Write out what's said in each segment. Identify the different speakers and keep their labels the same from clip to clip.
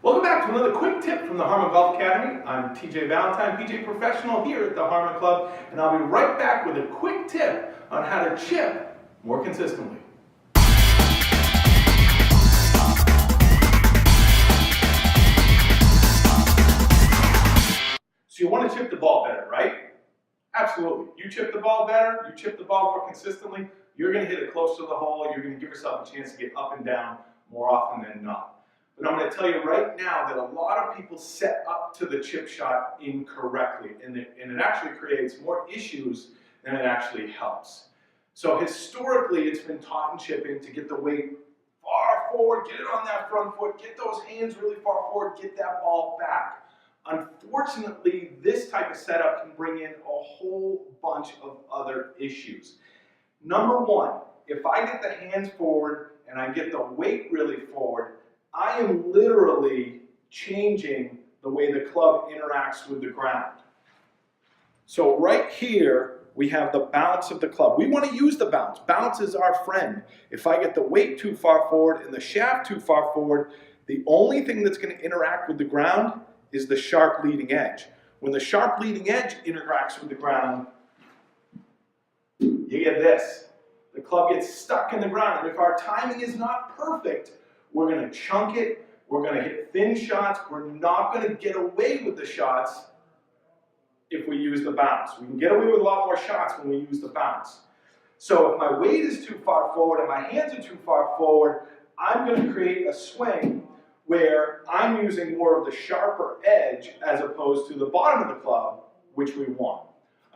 Speaker 1: Welcome back to another quick tip from the Harmon Golf Academy. I'm TJ Valentine, PJ Professional here at the Harmon Club, and I'll be right back with a quick tip on how to chip more consistently. So you want to chip the ball better, right? Absolutely. You chip the ball better, you chip the ball more consistently, you're going to hit it close to the hole, you're going to give yourself a chance to get up and down more often than not. But I'm going to tell you right now that a lot of people set up to the chip shot incorrectly, and it actually creates more issues than it actually helps. So historically, it's been taught in chipping to get the weight far forward, get it on that front foot, get those hands really far forward, get that ball back. Unfortunately, this type of setup can bring in a whole bunch of other issues. Number one, if I get the hands forward and I get the weight really forward, I am literally changing the way the club interacts with the ground. So right here, we have the bounce of the club. We want to use the bounce. Bounce is our friend. If I get the weight too far forward and the shaft too far forward, the only thing that's going to interact with the ground is the sharp leading edge. When the sharp leading edge interacts with the ground, you get this. The club gets stuck in the ground, and if our timing is not perfect, we're going to chunk it, we're going to hit thin shots, we're not going to get away with the shots if we use the bounce. We can get away with a lot more shots when we use the bounce. So if my weight is too far forward and my hands are too far forward, I'm going to create a swing where I'm using more of the sharper edge as opposed to the bottom of the club, which we want.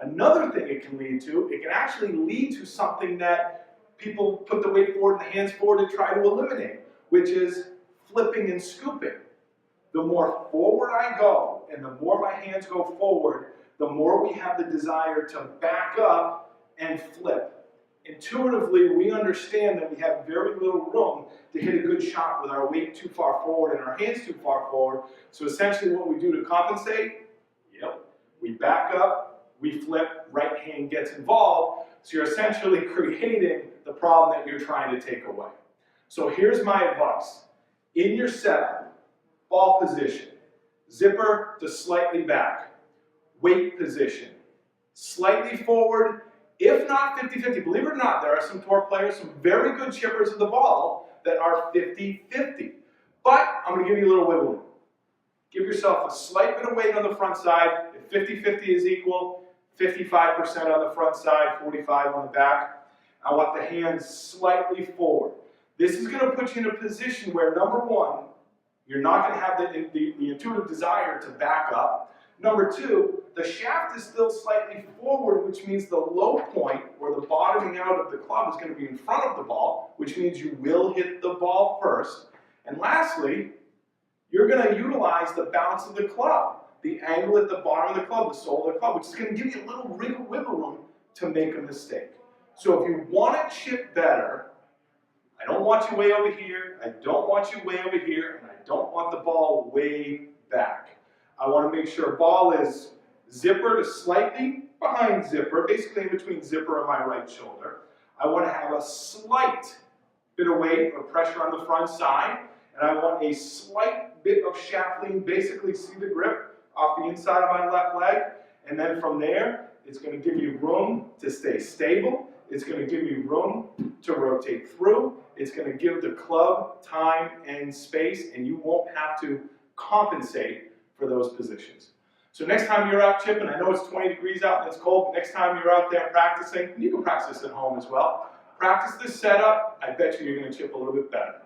Speaker 1: Another thing it can lead to, it can actually lead to something that people put the weight forward and the hands forward to try to eliminate, which is flipping and scooping. The more forward I go and the more my hands go forward, the more we have the desire to back up and flip. Intuitively, we understand that we have very little room to hit a good shot with our weight too far forward and our hands too far forward. So essentially what we do to compensate, we back up, we flip, right hand gets involved. So you're essentially creating the problem that you're trying to take away. So here's my advice. In your setup, ball position, zipper to slightly back, weight position, slightly forward, if not 50-50. Believe it or not, there are some tour players, some very good chippers of the ball that are 50-50. But I'm going to give you a little wiggle room. Give yourself a slight bit of weight on the front side. If 50-50 is equal, 55% on the front side, 45 on the back. I want the hands slightly forward. This is going to put you in a position where, number one, you're not going to have the intuitive desire to back up. Number two, the shaft is still slightly forward, which means the low point, or the bottoming out of the club, is going to be in front of the ball, which means you will hit the ball first. And lastly, you're going to utilize the bounce of the club, the angle at the bottom of the club, the sole of the club, which is going to give you a little wiggle room to make a mistake. So if you want to chip better, I don't want you way over here, I don't want you way over here, and I don't want the ball way back. I want to make sure ball is zipper to slightly behind zipper, basically in between zipper and my right shoulder. I want to have a slight bit of weight or pressure on the front side, and I want a slight bit of shaft lean, basically see the grip off the inside of my left leg, and then from there, it's going to give you room to stay stable. It's going to give you room to rotate through. It's going to give the club time and space, and you won't have to compensate for those positions. So next time you're out chipping, I know it's 20 degrees out and it's cold, but next time you're out there practicing, and you can practice this at home as well, practice this setup, I bet you're going to chip a little bit better.